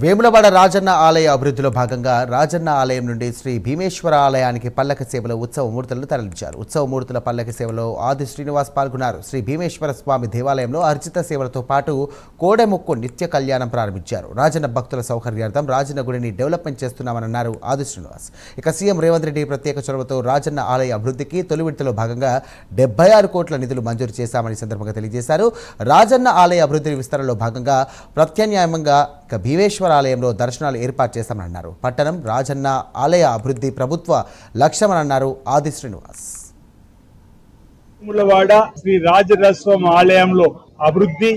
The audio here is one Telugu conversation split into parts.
వేములవాడ రాజన్న ఆలయ అభివృద్ధిలో భాగంగా రాజన్న ఆలయం నుండి శ్రీ భీమేశ్వర ఆలయానికి పల్లకి సేవలో ఉత్సవ మూర్తులను తరలించారు. ఉత్సవ మూర్తుల పల్లకి సేవలో ఆది శ్రీనివాస్ పాల్గొన్నారు. శ్రీ భీమేశ్వర స్వామి దేవాలయంలో అర్చిత సేవలతో పాటు కోడెముక్కు నిత్య కళ్యాణం ప్రారంభించారు. రాజన్న భక్తుల సౌకర్యార్థం రాజన్న గుడిని డెవలప్మెంట్ చేస్తున్నామన్నారు ఆది శ్రీనివాస్. ఇక సీఎం రేవంత్ రెడ్డి ప్రత్యేక చొరవతో రాజన్న ఆలయ అభివృద్ధికి తొలి విడతలో భాగంగా 76 కోట్ల నిధులు మంజూరు చేశామని సందర్భంగా తెలియజేశారు. రాజన్న ఆలయ అభివృద్ధి విస్తరణలో భాగంగా ప్రత్యామ్నాయంగా భీమేశ్వర ఆలయంలో దర్శనాలు ఏర్పాటు చేశామన్నారు. పట్టణం రాజన్న ఆలయ అభివృద్ధి ప్రభుత్వ లక్ష్యమన్నారు ఆది శ్రీనివాస్. వేములవాడ శ్రీ రాజరాజస్వామి ఆలయంలో అభివృద్ధి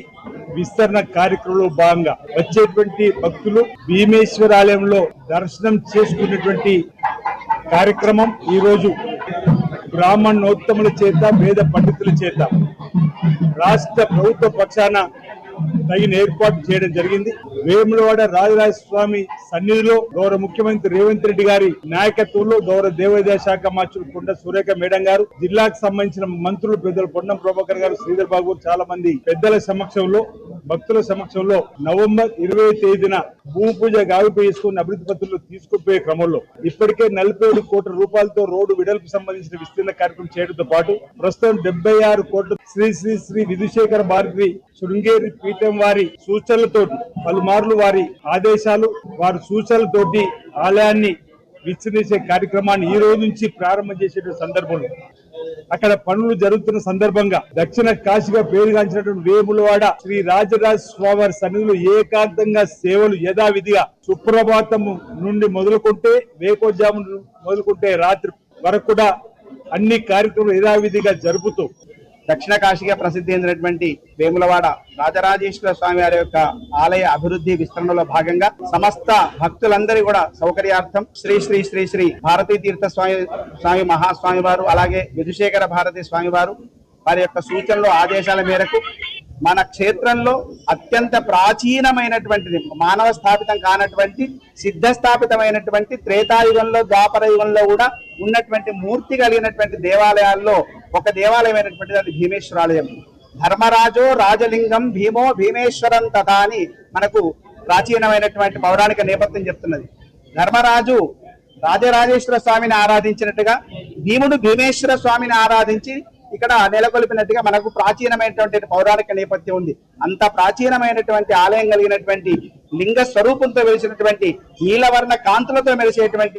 విస్తరణ కార్యక్రమంలో భాగంగా వచ్చేటువంటి భక్తులు భీమేశ్వర ఆలయంలో దర్శనం చేసుకునేటువంటి కార్యక్రమం ఈ రోజు బ్రాహ్మణోత్తముల చేత వేద పండితుల చేత రాష్ట్ర ప్రభుత్వ పక్షాన తగిన ఏర్పాటు చేయడం జరిగింది. వేములవాడ రాజరాజస్వామి సన్నిధిలో గౌరవ ముఖ్యమంత్రి రేవంత్ రెడ్డి గారి నాయకత్వంలో గౌరవ దేవాదాయ శాఖ మంత్రులు కొండ సురేఖ మేడం గారు, జిల్లాకు సంబంధించిన మంత్రులు పెద్దలు పొన్నం ప్రభాకర్ గారు, శ్రీధర్ బాబు, చాలా మంది పెద్దల సమక్షంలో భక్తుల సమక్షంలో నవంబర్ 20వ తేదీన భూమి పూజ గావిపై చేసుకుని అభివృద్ధి పత్రులు తీసుకుపోయే క్రమంలో ఇప్పటికే 47 కోట్ల రూపాయలతో రోడ్డు విడల్పు సంబంధించిన విస్తీర్ణ కార్యక్రమం చేయడంతో పాటు ప్రస్తుతం 76 కోట్ల శ్రీ శ్రీ శ్రీ విధుశేఖర భారతి శృంగేరి పీఠం వారి సూచనలతోటి పలుమార్లు వారి ఆదేశాలు వారి సూచనలతోటి ఆలయాన్ని విస్తరించే కార్యక్రమాన్ని ఈ రోజు నుంచి ప్రారంభం చేసే సందర్భంలో అక్కడ పనులు జరుగుతున్న సందర్భంగా దక్షిణ కాశీగా పేరుగాంచినటువంటి వేములవాడ శ్రీ రాజరాజ స్వామి సన్నిధిలో ఏకాంతంగా సేవలు యథావిధిగా సుప్రభాతము నుండి మొదలుకుంటే వేకోజాము మొదలుకుంటే రాత్రి వరకు కూడా అన్ని కార్యక్రమాలు యథావిధిగా జరుపుతూ దక్షిణ కాశీగా ప్రసిద్ధి చెందినటువంటి వేములవాడ రాజరాజేశ్వర స్వామి వారి యొక్క ఆలయ అభివృద్ధి విస్తరణలో భాగంగా సమస్త భక్తులందరి కూడా సౌకర్యార్థం శ్రీ శ్రీ శ్రీ శ్రీ భారతీ తీర్థ స్వామి మహాస్వామి వారు అలాగే విధుశేఖర భారతీ స్వామి వారు వారి యొక్క సూచనలు ఆదేశాల మేరకు మన క్షేత్రంలో అత్యంత ప్రాచీనమైనటువంటిది మానవ స్థాపితం కానటువంటి సిద్ధ స్థాపితమైనటువంటి త్రేతాయుగంలో ద్వాపర యుగంలో కూడా ఉన్నటువంటి మూర్తి కలిగినటువంటి దేవాలయాల్లో ఒక దేవాలయమైనటువంటిది అది భీమేశ్వరాలయం. ధర్మరాజో రాజలింగం భీమో భీమేశ్వరం తథా అని మనకు ప్రాచీనమైనటువంటి పౌరాణిక నేపథ్యం చెప్తున్నది. ధర్మరాజు రాజరాజేశ్వర స్వామిని ఆరాధించినట్టుగా భీముడు భీమేశ్వర స్వామిని ఆరాధించి ఇక్కడ నెలకొల్పినట్టుగా మనకు ప్రాచీనమైనటువంటి పౌరాణిక నేపథ్యం ఉంది. అంత ప్రాచీనమైనటువంటి ఆలయం కలిగినటువంటి లింగ స్వరూపంతో వెలిసినటువంటి నీలవర్ణ కాంతులతో మెరిసేటువంటి